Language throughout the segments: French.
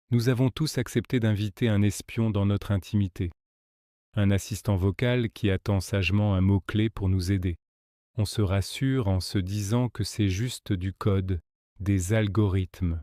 Nous avons tous accepté d'inviter un espion dans notre intimité, un assistant vocal qui attend sagement un mot-clé pour nous aider. On se rassure en se disant que c'est juste du code, des algorithmes.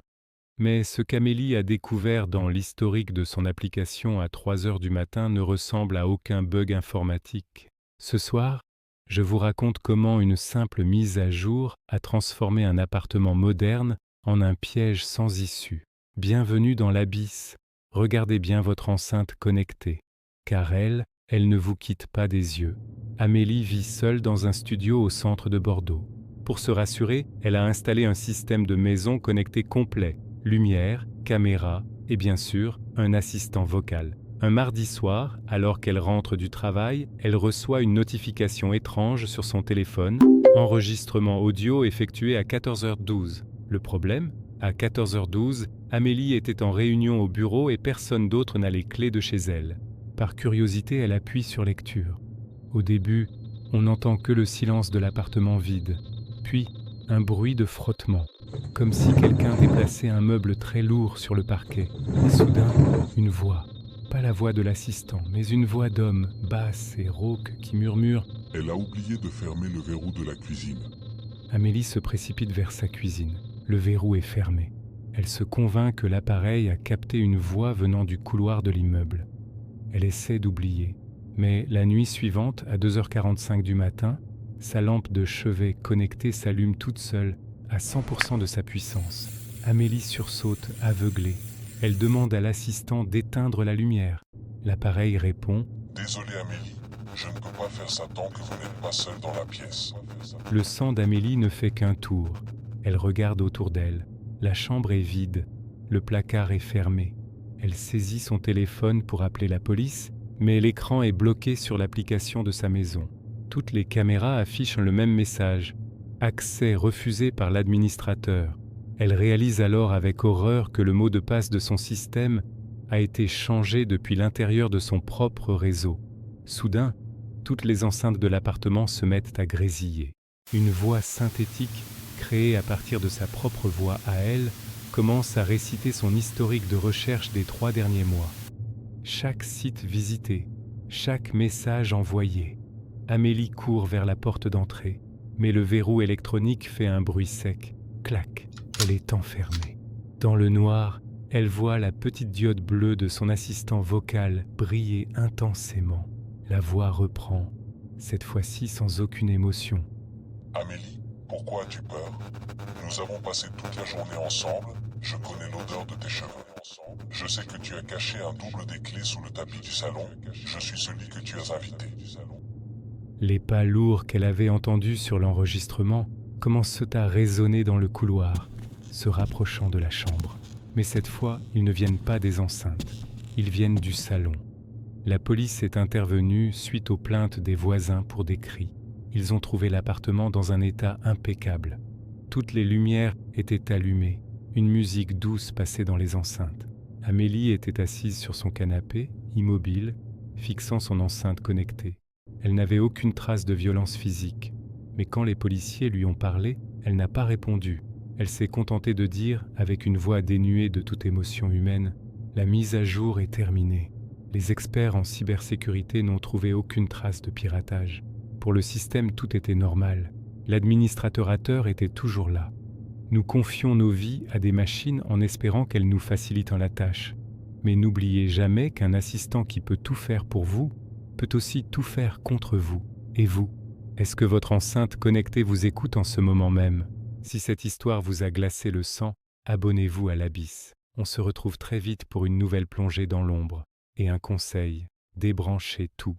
Mais ce qu'Amélie a découvert dans l'historique de son application à 3 heures du matin ne ressemble à aucun bug informatique. Ce soir, je vous raconte comment une simple mise à jour a transformé un appartement moderne en un piège sans issue. Bienvenue dans l'abysse. Regardez bien votre enceinte connectée, car elle ne vous quitte pas des yeux. Amélie vit seule dans un studio au centre de Bordeaux. Pour se rassurer, elle a installé un système de maison connecté complet, lumière, caméra et bien sûr un assistant vocal. Un mardi soir, alors qu'elle rentre du travail, elle reçoit une notification étrange sur son téléphone, enregistrement audio effectué à 14h12. Le problème ? À 14h12, Amélie était en réunion au bureau et personne d'autre n'a les clés de chez elle. Par curiosité, elle appuie sur lecture. Au début, on n'entend que le silence de l'appartement vide, puis un bruit de frottement, comme si quelqu'un déplaçait un meuble très lourd sur le parquet. Et soudain, une voix. Pas la voix de l'assistant, mais une voix d'homme, basse et rauque, qui murmure « Elle a oublié de fermer le verrou de la cuisine. » Amélie se précipite vers sa cuisine. Le verrou est fermé. Elle se convainc que l'appareil a capté une voix venant du couloir de l'immeuble. Elle essaie d'oublier. Mais la nuit suivante, à 2h45 du matin, sa lampe de chevet connectée s'allume toute seule, à 100% de sa puissance. Amélie sursaute, aveuglée. Elle demande à l'assistant d'éteindre la lumière. L'appareil répond « Désolé Amélie, je ne peux pas faire ça tant que vous n'êtes pas seule dans la pièce. » Le sang d'Amélie ne fait qu'un tour. Elle regarde autour d'elle. La chambre est vide. Le placard est fermé. Elle saisit son téléphone pour appeler la police, mais l'écran est bloqué sur l'application de sa maison. Toutes les caméras affichent le même message. Accès refusé par l'administrateur. Elle réalise alors avec horreur que le mot de passe de son système a été changé depuis l'intérieur de son propre réseau. Soudain, toutes les enceintes de l'appartement se mettent à grésiller. Une voix synthétique, créée à partir de sa propre voix à elle, commence à réciter son historique de recherche des 3 derniers mois. Chaque site visité, chaque message envoyé. Amélie court vers la porte d'entrée, mais le verrou électronique fait un bruit sec. Clac, elle est enfermée. Dans le noir, elle voit la petite diode bleue de son assistant vocal briller intensément. La voix reprend, cette fois-ci sans aucune émotion. « Amélie, pourquoi as-tu peur? Nous avons passé toute la journée ensemble, je connais l'odeur de tes cheveux. Je sais que tu as caché un double des clés sous le tapis du salon, je suis celui que tu as invité. » Les pas lourds qu'elle avait entendus sur l'enregistrement commencent à résonner dans le couloir, se rapprochant de la chambre. Mais cette fois, ils ne viennent pas des enceintes, ils viennent du salon. La police est intervenue suite aux plaintes des voisins pour des cris. Ils ont trouvé l'appartement dans un état impeccable. Toutes les lumières étaient allumées, une musique douce passait dans les enceintes. Amélie était assise sur son canapé, immobile, fixant son enceinte connectée. Elle n'avait aucune trace de violence physique, mais quand les policiers lui ont parlé, elle n'a pas répondu. Elle s'est contentée de dire, avec une voix dénuée de toute émotion humaine, « La mise à jour est terminée. » Les experts en cybersécurité n'ont trouvé aucune trace de piratage. Pour le système, tout était normal. L'administrateur était toujours là. Nous confions nos vies à des machines en espérant qu'elles nous facilitent la tâche. Mais n'oubliez jamais qu'un assistant qui peut tout faire pour vous peut aussi tout faire contre vous. Et vous, est-ce que votre enceinte connectée vous écoute en ce moment même? Si cette histoire vous a glacé le sang, abonnez-vous à l'Abysse. On se retrouve très vite pour une nouvelle plongée dans l'ombre. Et un conseil, débranchez tout.